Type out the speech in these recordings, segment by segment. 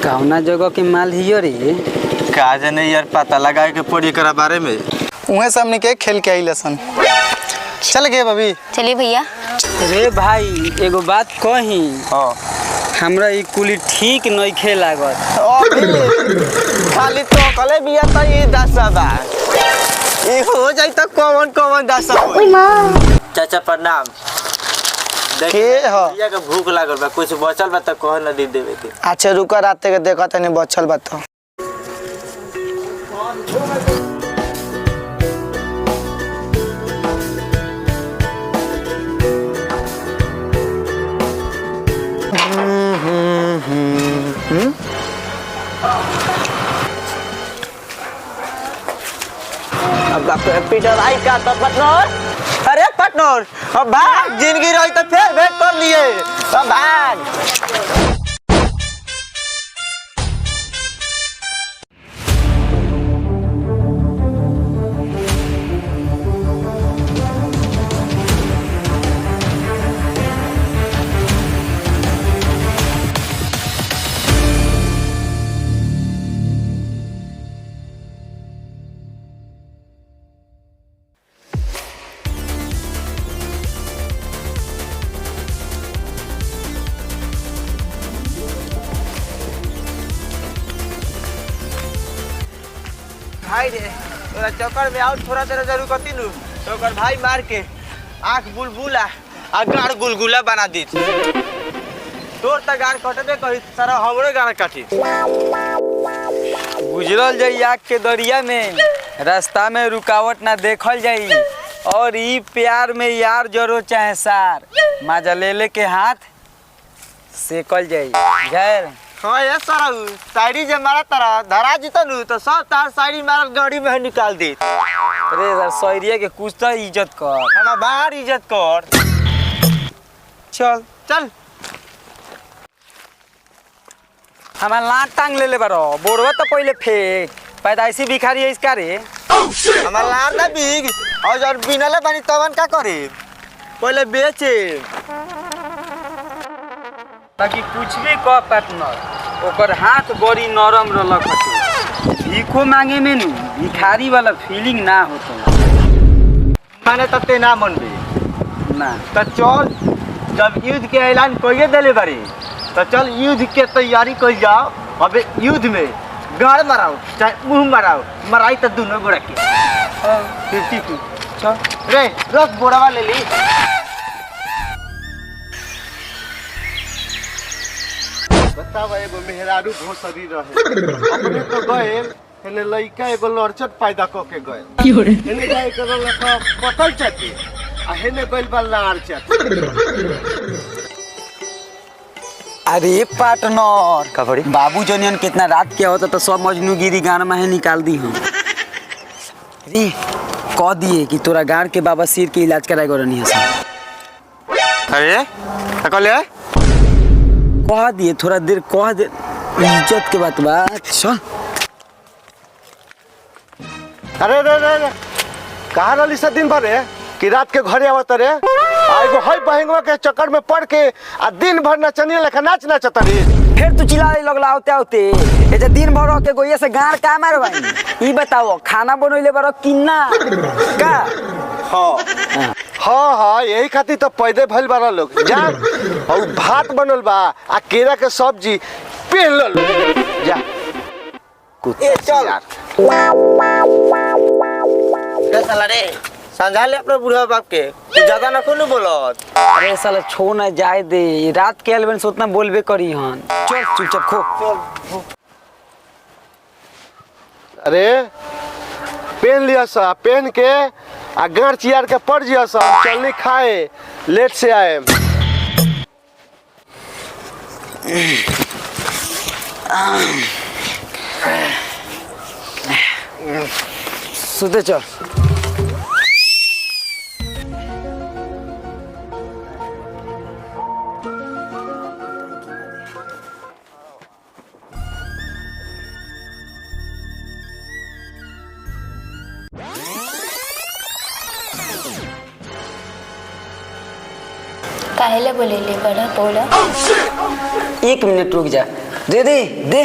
कौना जगह के माल हियो रे? का जाने यार, पता लगाए के पड़ी एकरा बारे में। उहे सामने के खेल के आई लसन। चल गए भाभी। चलिए भैया। रे भाई एगो बात कही। हाँ हमरा ई कुली ठीक नइखे लागत। खाली तो कले बिया त ई दसबा ई हो जाई त कौन दसबा। ओए मां चाचा प्रणाम। के हो? बिया के भूख लागल बा, कुछ बचल बा त कह न दी देवे के। अच्छा रुका, रात के देखा तने बचल बा तो। अब पीटर आई का तो पार्टनर। अरे पार्टनर अब भाग, जिंदगी रही तो फिर भेंट कर लिए। अब भाग। भाई रे तोरा चक्कर में आउट थोड़ा देर जरूर करती नु तो कर भाई मार के आंख बुलबुला आ गाड़ गुलगुला बना दी। तोर त गाड़ कटबे कही सारा हमरे गाड़ काटी। गुजरल जाई आग के दरिया में, रास्ता में रुकावट ना देखल जाई। और ई प्यार में यार जरो चाहे सार, माजा ले के हाथ सेकल जाई। गैर हाँ ये सारा साइडी जे मारा तारा धरा जीता नु तो सब तार साइडी मारल गाड़ी में निकाल दी। अरे यार सौरिया के कुछ तो इज्जत कर। हमार बाहर इज्जत कर। चल चल हमार लाट टांग ले बारो, बोरवा तो पहले फेंक। पैदाइशी भिखारी है इसका रे। हमार लार ना बिग और जब बिनले बनी तवन का करे पहले बेचे। बाकी कुछ भी कह पार्टनर, ओकर हाथ बड़ी नरम रहलक हटे। भीखो मांगे में नु भिखारी वाला फीलिंग ना होतो। माने तते ना मनबे ना तो चल, जब युद्ध के ऐलान कइए देले बारे तो चल युद्ध के तैयारी कर जाओ। अबे युद्ध में गाड़ माराओ चाहे मुंह माराओ, मराई तो दोनों गोड़ा के। ठीक चल रे रख बोरावा ले ली। बतावा एगो मेहरारू भोसरी रहे अपने तो गए हेले लइका एगो लड़चट पैदा क के गए। हेने जाए के लखा पतल चटी आ हेने गइल बा लार चटी। अरे पार्टनर कबड़ी बाबू जनियन कितना रात के होता तो सब मजनूगिरी गाना में निकाल दी हूँ। अरे कह दिए कि तोरा गाड़ के बाबा सिर के इलाज कराए गो रही है। अरे कहले कह दिए थोड़ा देर कह दे, इज्जत के बात बा। चल अरे रे रे रे कहाँ रही से दिन भर रे कि रात के घरे आवत रे? एगो हई बहंगवा के चक्कर में पड़ के आ दिन भर नचनिया लेखा नाच नाचत रे। फिर तू चिल्ला लगला होते होते ए दिन भर के गोये से गाड़ का मार भाई। ई बताओ खाना बनइले बारो किन्ना का? हाँ यही खातिर तो पैदे भइल बारा लोग जा। और भात बनल बा आ केरा के सब्जी पेल लो जा। ए चल यार रे साला रे समझा ले अपने बूढ़ा बाप के ज्यादा ना कोनो बोलत। अरे साला छो ना जाए दे, रात के एलवन से उतना बोलबे करी हन। चल चुपचाप खो चल। अरे पेन लिया सा, पेन के आ गाड़ चियार के पड़ जिया सा। चलनी खाए लेट से आए। सुते चल। काहेला बोलेले बड़ा बोला। 1 मिनट रुक जा, दे दे दे।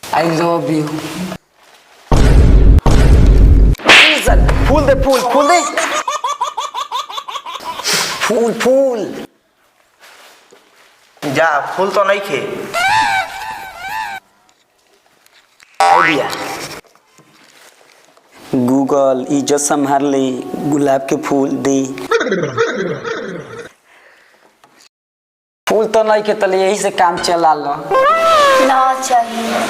I love you. फूल दे फूल फूल दे फूल फूल। जा फूल तो नहीं खे। आइडिया गूगल इज्जत संभाल ले, गुलाब के फूल दे। फूल तो नहीं के तले यही से काम चला लो। ना चाहिए।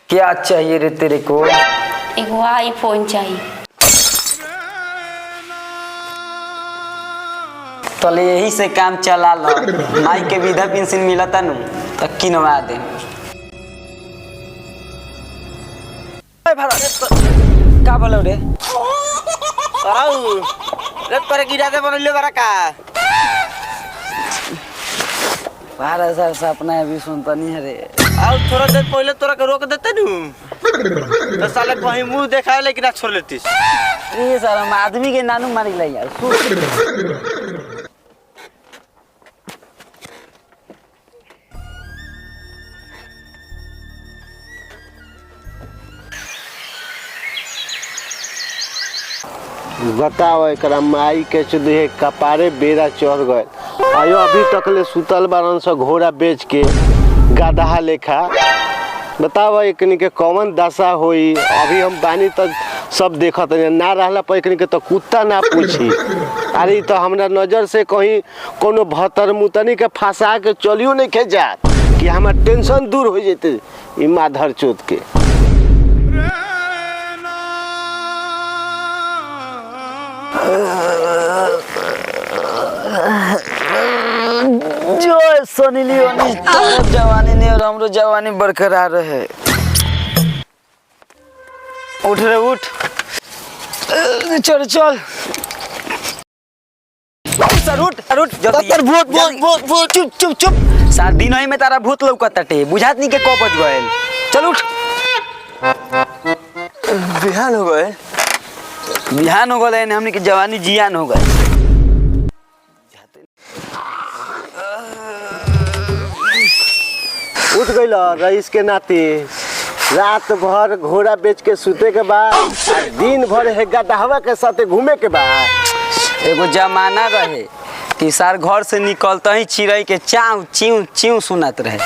क्या चाहिए रे तेरे को? एक आईफोन चाहिए। तले यही से काम चला लो। माई के विधा पेंशन मिलता नु तो किनवा दे। का बोलो रे? रे तोरे गिरा दे बनले बरा का। 12,000 सपना अभी सुनता नहीं है रे। आओ थोड़ा देर पहले तोरा के रोक देते नु तो साले कहीं मुंह देखाए लेकिन ना छोड़ लेतीस। ये सारा हम आदमी के नानू मारी ला यार। बताओ एकरा माई के चुदे कपारे बेरा चढ़ गए। आयो अभी तक ले सुतल बारन से घोड़ा बेच के गदहा लेखा। बताओ एकनी के कौन दशा होई। अभी हम बानी तक सब देखत ना रहला पर एकनी के तो कुत्ता ना पूछी। अरे तो हमरा नजर से कहीं कोनो भतर मुतनी के फंसा के चलियो नहीं के जात कि हमार टेंशन दूर हो जेते ई माधर चोत के। जो सोनी लियोनी जवानी नहीं और हमरो जवानी बरकरार रहे। उठ रे उठ। चल चल सर उठ उठ। तर भूत भूत भूत भूत चुप चुप चुप। 7 दिन ही में तारा भूत लौकताटे बुझात नहीं के को बज गइल। चल उठ। बिहान हो गए। बिहान हो गए हमने की जवानी जियान हो गए। उठ गइल रईस के नाते। रात भर घोड़ा बेच के सूते के बाद दिन भर है गदहवा के साथे घूमे के बाद। एगो जमाना रहे कि सार घर से निकलते ही चिड़ै के चाव चिव चिव सुनत रहे।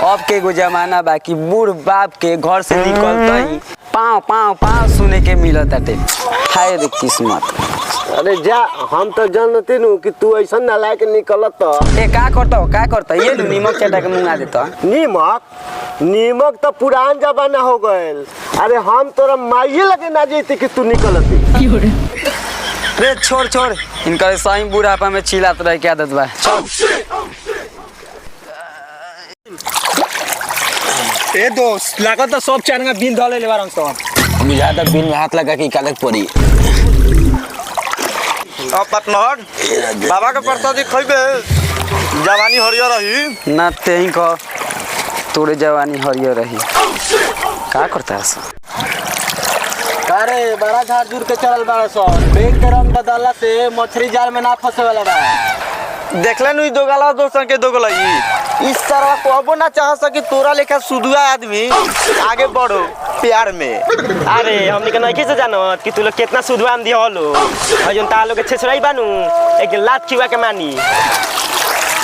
अब के एगो जमाना बा कि बूढ़ बाप के घर से निकलते ही पाँव पाँव पाँव सुने के मिलत बाटे। हाय रे किस्मत। अरे जा हम तो जानते नु कि तू ऐसा नालायक निकलत तो। ए का करता ये नीमक चटा के मुंगा देता। नीमक तो पुरान जमाना हो गए। अरे हम तोरा माइये लगे ना जेती कि तू निकलती। रे छोड़ छोड़ इनका सही बुढ़ापा में चिल्लात रहे क्या आदत बा। ए दोस्त लागत तो सब चार बिन धले लेबार सब। हम ज्यादा बिन में हाथ लगा के कागज पड़ी। अब पार्टनर बाबा के प्रसादी खइबे जवानी हरियर रही। ना तेही को तोरे जवानी हरियर रही। का करता है? अरे बड़ा झाड़ झूर के चलल बाड़ा सन। बेग के रंग बदलला से मछली जाल में ना फंसे वाला बा। देखले नु दो गला दोस्तन के दो गलई। इस तरह को अब ना चाह सकी तोरा लेखा सुधुआ आदमी आगे बढ़ो प्यार में। अरे हमनी के नहीं से जानत कि तू लोग कितना सुधवान दी होलो। अजन ता लोग के छेछराई बानू एक लात खिवा के मानी।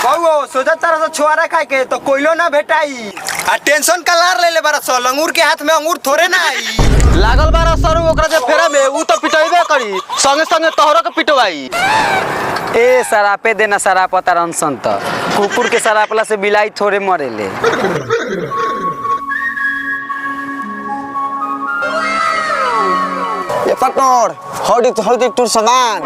कहो सोचा तरह से छुआरा खाए के तो कोइलो ना भेटाई। आ टेंशन का लार ले बारा सो लंगूर के हाथ में अंगूर थोड़े ना आई। लागल बारा सर ओकरा जे फेरा में ऊ तो पिटइबे करी संगे संगे तोहरो के पिटवाई। ए सरापे देना सराप तरन संत। कुकुर के सरापला से बिलाई थोड़े मरेले। ये पार्टनर हौडी टूर सामान।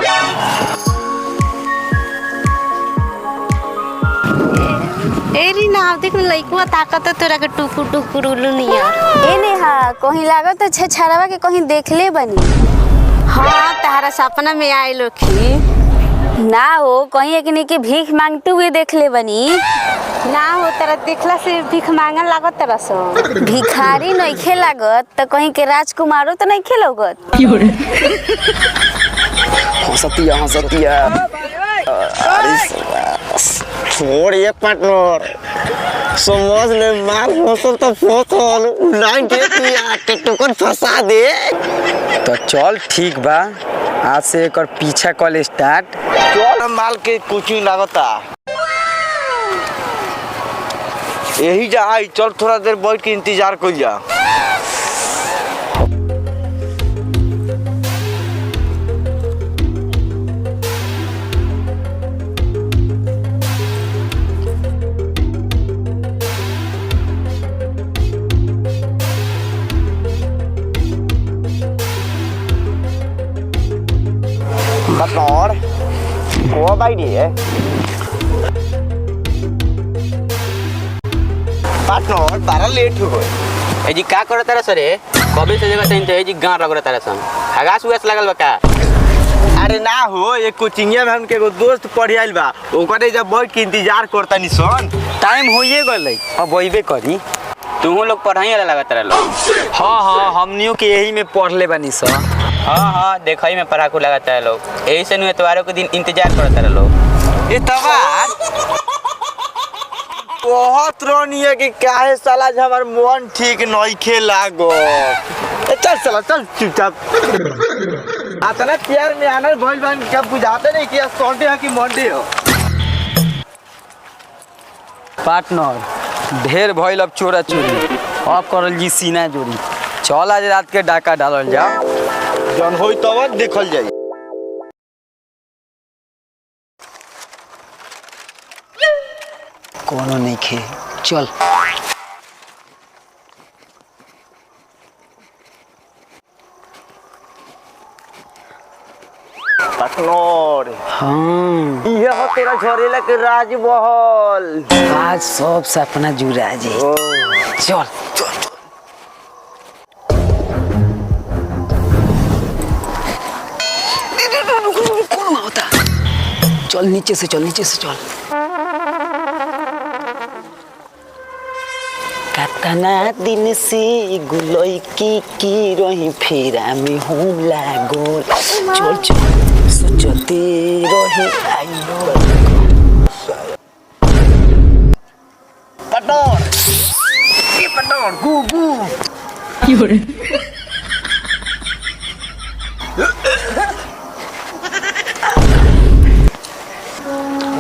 एरी ना देख लइकवा ताकत तोरा के टुकुर टुकुर उलू निया। ए नेहा कहीं लागत तो छछड़वा के कहीं देखले बनी। हां तारा सपना में आइलो खी। ना हो कहीं एकने के भीख मांगते हुए देखले बनी। ना हो तेरा देखला से भीख मांगन लागत तेरा सो। भिखारी नइखे लागत तो कहीं के राजकुमारो तो नइखे लागत। हंसतिया छोड़ ये पार्टनर समझ ले माल फसल तो फसल 98 टोकन फंसा दे। तो चल ठीक बा, आज से एक पीछा कल स्टार्ट। चल माल के कुछ नहीं लागता यही जा आई। चल थोड़ा देर बैठ के इंतजार कर जा। पार्टनर को भाई दिए पार्टनर बारा लेट हो गए। ए जी का करत तारे सरे कबे से जगह चाहिए ए जी गां रगड़ तारे सन हगास उगास लगल बा का। अरे ना हो एक कोचिंगिया में हमके एगो दोस्त पढ़े आइल बा ओकरे जब बैठ के इंतजार करता निसन। टाइम होइए गई अब वही करी। तू लोग पढ़ाई वाला लगा तारे लोग। हाँ हमनियों के यही में पढ़ ले बनी सर। हाँ देखई में पढ़ाकू लगाता है लोग यही से नु एतवारों के दिन इंतजार करत तारे लोग। एतवार बहुत रोनी है कि काहे साला हमार मन ठीक नहीं खेला गो। चल साला चल चुपचाप। आतना प्यार में आनर भइल बन क्या बुझाते नहीं कि संडे है कि मंडे हो। पार्टनर ढेर भइल अब चोरा चोरी, अब करल जी सीना जोड़ी। चल आज रात के डाका डालल जाओ, जन होई तब देखल जाई। कोनो नहीं खे चल। पार्टनर हाँ ये हो तेरा झरेला के राज बहल। आज सब सपना जुड़ा जी। चल कौन होता। चल नीचे से चल कतना दिन से गुलई की रही फेरा में हम लागल। चल सोचते रही आइलो। पार्टनर गु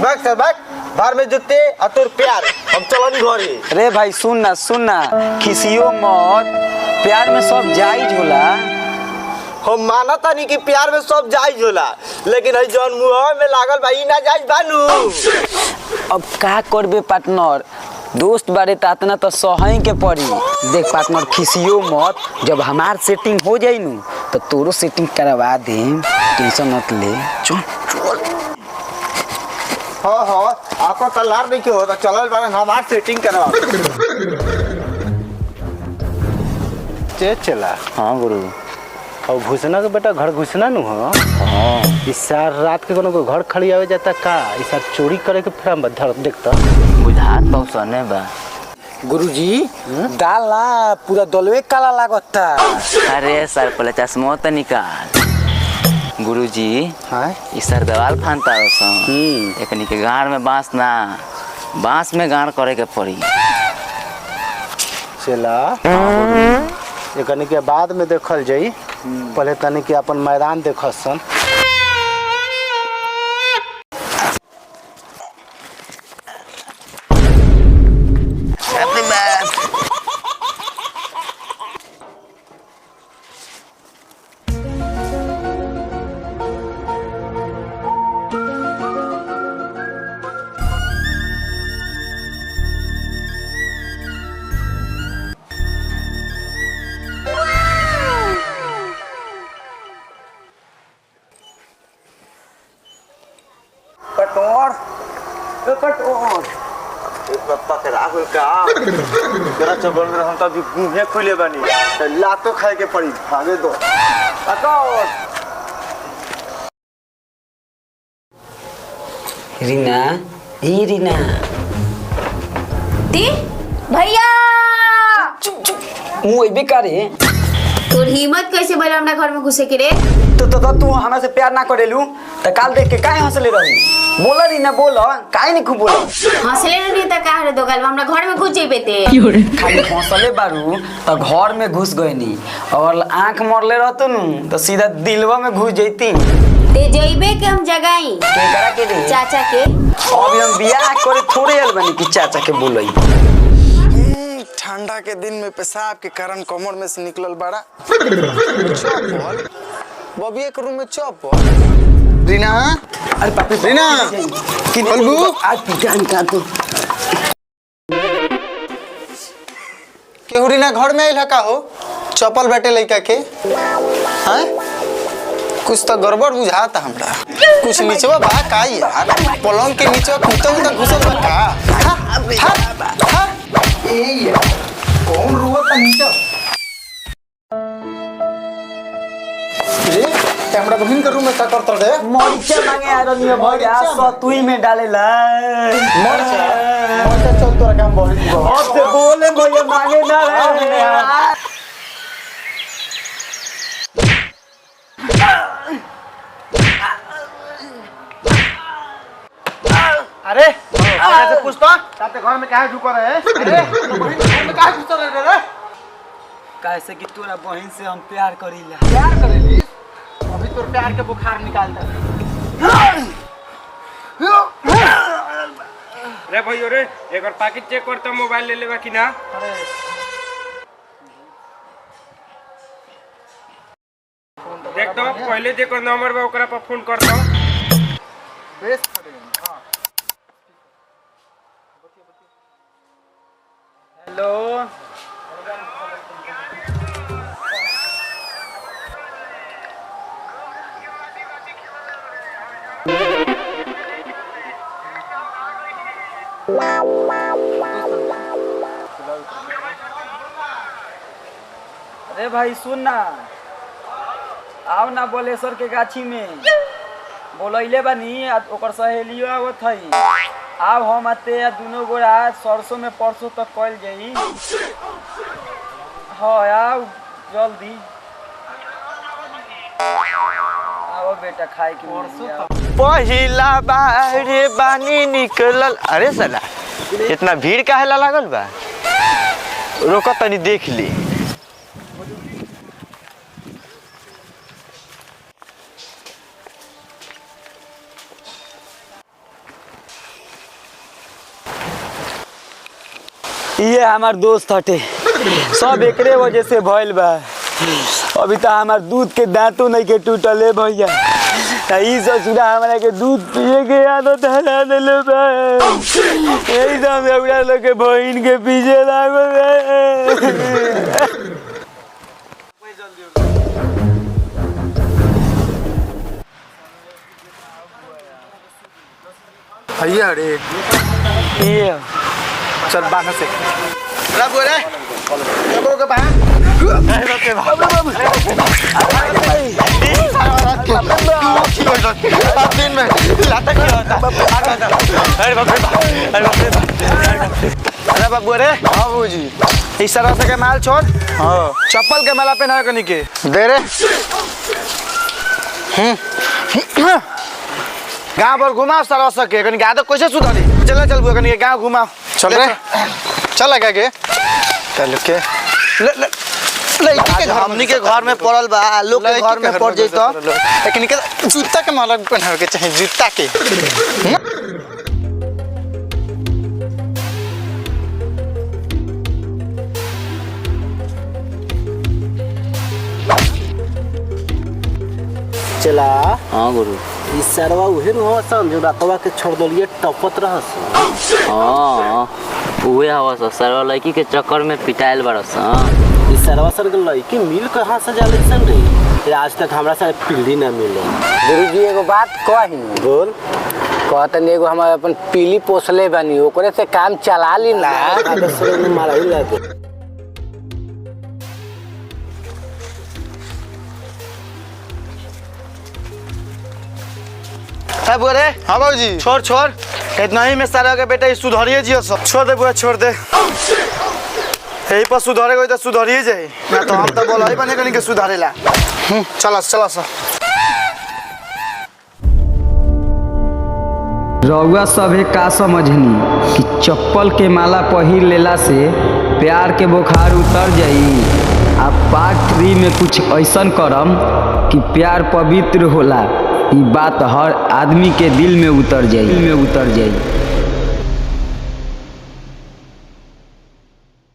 बैक सर बैक बाहर में जुते अतुर प्यार हम चलनी घरे। रे भाई सुन ना खिसियो मत, प्यार में सब जायज होला। हम मानता नहीं कि प्यार में सब जायज होला लेकिन है जौन मुंह में लागल बा ई ना जायज बानू। अब का करबे पार्टनर, दोस्त बारे तना तो सहई के पड़ी। देख पार्टनर खिसियो मत, जब हमार सेटिंग हो जाई नू तो तोरो सेटिंग करवा दे, टेंशन मत ले। चल हाँ आपका कलार नहीं क्यों होता चलल बारे हमार सेटिंग करवा चला। हाँ गुरु और घुसना के बेटा घर घुसना नु हो। हाँ इस सार रात के कोनो घर खड़ी आवे जाता का इस सार चोरी करे के फिर धर देखता बुझात पौसने बा। गुरुजी दाल ना पूरा दलवे काला लागता। अरे सर पहले चश्मा तो निकाल। गुरुजी हां इस सर दवाल फानता सन एकनी के गाड़ में बांस में गाड़ करे के पड़ी। चला एकनी के बाद में देखल जाई, पहले तनी के अपन मैदान देखसन। पकड़ा हुई का जरा चबल में हम तो अभी मुंह खुले बनी लातो खाए के पड़ी भागे दो। रीना ई रीना दी भैया मुँह बेकार है। तोर हिम्मत कैसे भइल हमरा घर में घुसे के रे? तो तू हमरा से प्यार ना करेलू त काल देख के काहे हंसले रही? बोला री ना बोला काहे नहीं खूब बोला? हंसले नहीं त का रे दोगल हमरा घर में घुस जेबे ते। खाली हंसले बारू त घर में घुस गईनी और आंख मरले रहतो नु तो सीधा दिलवा में घुस जैती। ते जइबे के हम जगाई केकरा के रे? चाचा के। अभी हम बियाह करे थोड़े आइल बानी कि चाचा के बोलई। ठंडा के दिन में पेशाब के कारण कमर में से निकलल बड़ा चप्पल बबी एक रूम में चप्पल रीना अरे पापी रीना कि बोलबू आज पिटान का तो केहू रीना घर में आइल का हो चप्पल बैठे लइका के हैं कुछ तो गड़बड़ बुझाता हमरा कुछ नीचवा बा का यार पलंग के नीचे कुत्ता में घुसल बा का ए यार कौन रुआ नीचे रे हमरा बहिन के रूम में का करत रे मरीचा मांगे आ रही है भैया सतुई में डालेला मरचा चल तोरा काम बोल अब से बोले भैया मांगे ना रे। अरे से पूछ तो ताते घर में काहे झुक रहे हैं? अरे तो बहन के घर में काहे घुस रहे रे? कैसे कि तोरा बहन से हम प्यार करीला। प्यार करेली अभी तोर प्यार के बुखार निकाल दे। रे भाई रे एक बार पैकेट चेक कर तो मोबाइल ले लेबा कि ना? देख तो पहले देखो नंबर बा ओकरा पर फोन कर दो। बेस हेलो अरे भाई सुन ना आओ ना बोलेश्वर के गाछी में बोलैले बानी आ ओकर सहेलियो आवत हई आओ हम आते आ दोनों गोरा सरसों में परसों तक कल जाई। हाँ आओ जल्दी आओ बेटा खाए के परसों पहिला बाहरे बानी निकलल। अरे साला इतना भीड़ काहे ला लागल बा? रोको तनी देख ली। ये हमार दोस्त हटे सब एकरे वजह से भइल बा। अभी तो हमार दूध के दांतों नहीं के टूटल है भैया। ई ससुरा हमारा के दूध पिए के आदत हरा देले बा। यही सब एवड़ा लोग के बहिन के पीछे लागल है। भैया रे ये चल बाहर से रब रे करो के बाहर दिन में लाता क्या होता अरे बाबू रे हाँ बाबूजी इस तरह से के माल छोड़ हाँ चप्पल के माला पहना के निके दे रे गाँव पर घुमाओ सारा सके कहीं गाँव तो कैसे सुधारी चल चल बुआ कहीं गाँव घुमाओ चल रे चल लगा के चल के हमनी के घर में पड़ल बा लोग के घर में पड़ जाई तो लेकिन के जूता के माला पहनावे के चाहिए जूता के चला हाँ गुरु इस सरवा उहे न सन जो रातवा के छोड़ दलिए टपत रहस। हाँ उहे हवा सरवा लड़की के चक्कर में पिटाइल बरस। इस सरवा सर के लड़की मिल कहाँ से जाले सन रे? ये आज तक हमरा से पीढ़ी ना मिले। गुरुजी एगो बात कही बोल कहतनी एगो हम अपन पीली पोसले बानी ओकरे से काम चला ली ना मारा ही लगे। है बोरे हाँ बाबूजी छोड़ छोड़ इतना ही में सारा के बेटा सुधरिए जियो सब छोड़ दे बुआ छोड़ दे यही पर सुधारे गई तो सुधरिए जाए ना तो हम तो बोला ही बने कहीं के सुधारेला। चला चला सा रउआ सभे का समझनी कि चप्पल के माला पहिर लेला से प्यार के बुखार उतर जाई। आ पार्ट 3 में कुछ ऐसन करम कि प्यार पवित्र होला। ई बात हर आदमी के दिल में उतर जाई।